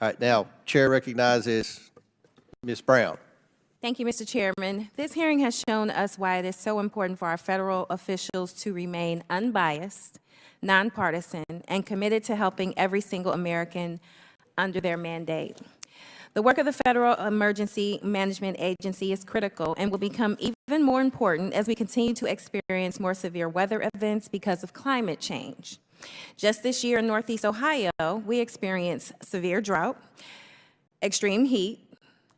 All right, now, Chair recognizes Ms. Brown. Thank you, Mr. Chairman. This hearing has shown us why it is so important for our federal officials to remain unbiased, nonpartisan, and committed to helping every single American under their mandate. The work of the Federal Emergency Management Agency is critical and will become even more important as we continue to experience more severe weather events because of climate change. Just this year in Northeast Ohio, we experienced severe drought, extreme heat,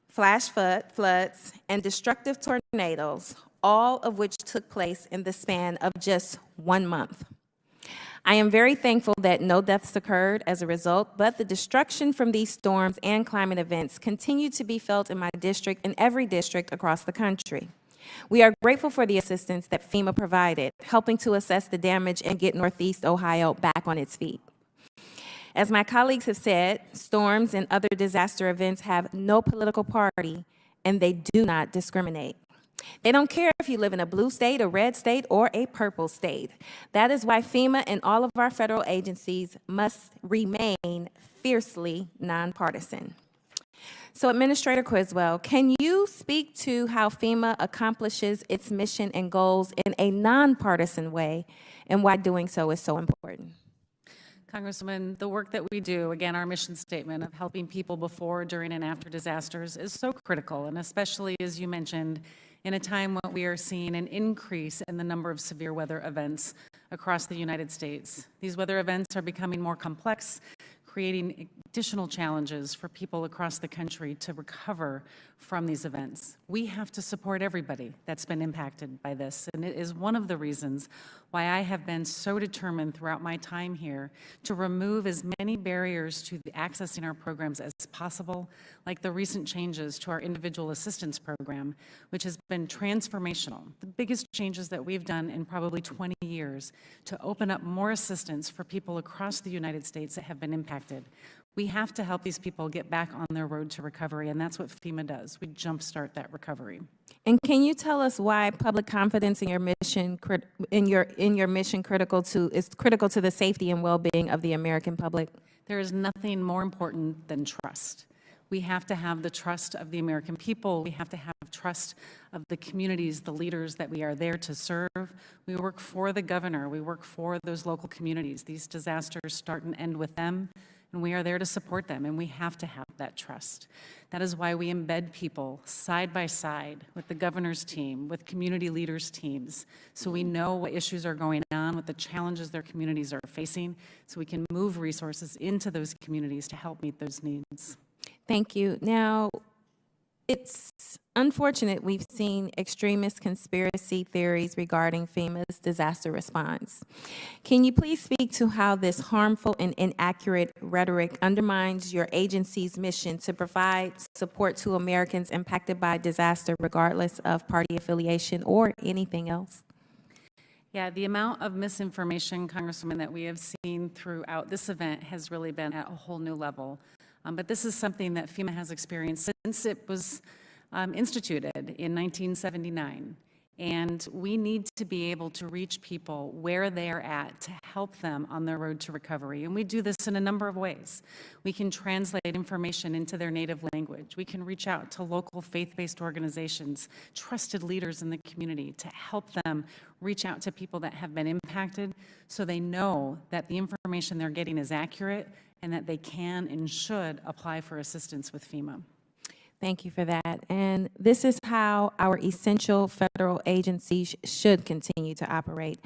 flash floods, and destructive tornadoes, all of which took place in the span of just 1 month. I am very thankful that no deaths occurred as a result, but the destruction from these storms and climate events continue to be felt in my district and every district across the country. We are grateful for the assistance that FEMA provided, helping to assess the damage and get Northeast Ohio back on its feet. As my colleagues have said, storms and other disaster events have no political party, and they do not discriminate. They don't care if you live in a blue state, a red state, or a purple state. That is why FEMA and all of our federal agencies must remain fiercely nonpartisan. So, Administrator Criswell, can you speak to how FEMA accomplishes its mission and goals in a nonpartisan way, and why doing so is so important? Congresswoman, the work that we do, again, our mission statement of helping people before, during, and after disasters is so critical, and especially, as you mentioned, in a time when we are seeing an increase in the number of severe weather events across the United States. These weather events are becoming more complex, creating additional challenges for people across the country to recover from these events. We have to support everybody that's been impacted by this, and it is one of the reasons why I have been so determined throughout my time here to remove as many barriers to accessing our programs as possible, like the recent changes to our individual assistance program, which has been transformational. The biggest changes that we've done in probably 20 years to open up more assistance for people across the United States that have been impacted. We have to help these people get back on their road to recovery, and that's what FEMA does. We jumpstart that recovery. And can you tell us why public confidence in your mission is critical to the safety and well-being of the American public? There is nothing more important than trust. We have to have the trust of the American people. We have to have trust of the communities, the leaders that we are there to serve. We work for the governor. We work for those local communities. These disasters start and end with them, and we are there to support them, and we have to have that trust. That is why we embed people side by side with the governor's team, with community leaders' teams, so we know what issues are going on, what the challenges their communities are facing, so we can move resources into those communities to help meet those needs. Thank you. Now, it's unfortunate we've seen extremist conspiracy theories regarding FEMA's disaster response. Can you please speak to how this harmful and inaccurate rhetoric undermines your agency's mission to provide support to Americans impacted by disaster, regardless of party affiliation or anything else? Yeah, the amount of misinformation, Congresswoman, that we have seen throughout this event has really been at a whole new level. But this is something that FEMA has experienced since it was instituted in 1979. And we need to be able to reach people where they are at to help them on their road to recovery. And we do this in a number of ways. We can translate information into their native language. We can reach out to local faith-based organizations, trusted leaders in the community to help them reach out to people that have been impacted so they know that the information they're getting is accurate and that they can and should apply for assistance with FEMA. Thank you for that. And this is how our essential federal agencies should continue to operate,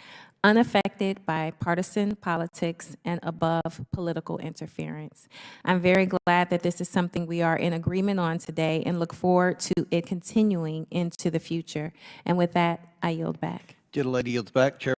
unaffected by partisan politics and above political interference. I'm very glad that this is something we are in agreement on today and look forward to it continuing into the future. And with that, I yield back. Gentlelady yields back. Chair